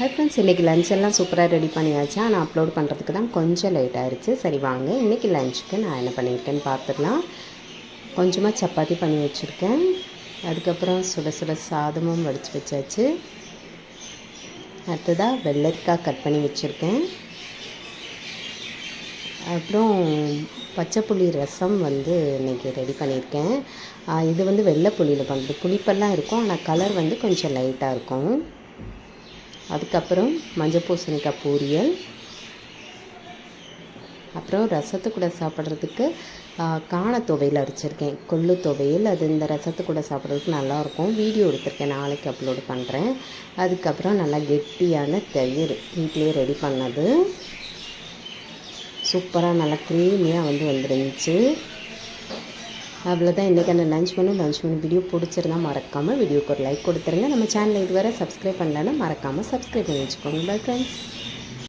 Hi friends, இன்றைக்கி லஞ்செல்லாம் சூப்பராக ready பண்ணியாச்சு. ஆனால் அப்லோட் பண்ணுறதுக்கு தான் கொஞ்சம் லேட் ஆகிடுச்சு. சரி வாங்க, இன்றைக்கி லஞ்சுக்கு நான் என்ன பண்ணியிருக்கேன்னு பார்த்துடலாம். கொஞ்சமாக சப்பாத்தி பண்ணி வச்சுருக்கேன். அதுக்கப்புறம் சுட சுட சாதமும் வடித்து வச்சாச்சு. அடுத்ததாக வெள்ளரிக்காய் கட் பண்ணி வச்சுருக்கேன். அப்புறம் பச்சைப்புளி ரசம் இன்றைக்கி ரெடி பண்ணியிருக்கேன். இது வெள்ளை புளியில் பண்ணுறது. புளிப்பெல்லாம் இருக்கும், ஆனால் கலர் கொஞ்சம் லைட்டாக இருக்கும். அதுக்கப்புறம் மஞ்சள் பூசணிக்காய் பொரியல். அப்புறம் ரசத்து கூட சாப்பிட்றதுக்கு காண துவையல் அரைச்சிருக்கேன். கொள்ளு துவையல். அது இந்த ரசத்து கூட சாப்பிட்றதுக்கு நல்லாயிருக்கும். வீடியோ எடுத்திருக்கேன், நாளைக்கு அப்லோடு பண்ணுறேன். அதுக்கப்புறம் நல்லா கெட்டியான தயிர் வீட்டிலேயே ரெடி பண்ணது. சூப்பராக நல்லா க்ரீமியாக வந்துருந்துச்சு. அவ்வளோதான் இன்றைக்கான லஞ்ச் மெனு வீடியோ பிடிச்சிருந்தா மறக்காமல் வீடியோக்கு ஒரு லைக் கொடுத்துருங்க. நம்ம சேனலை இதுவரை சப்ஸ்கிரைப் பண்ணலன்னா மறக்காமல் சப்ஸ்கிரைப் பண்ணி வச்சுக்கோங்க. Bye friends.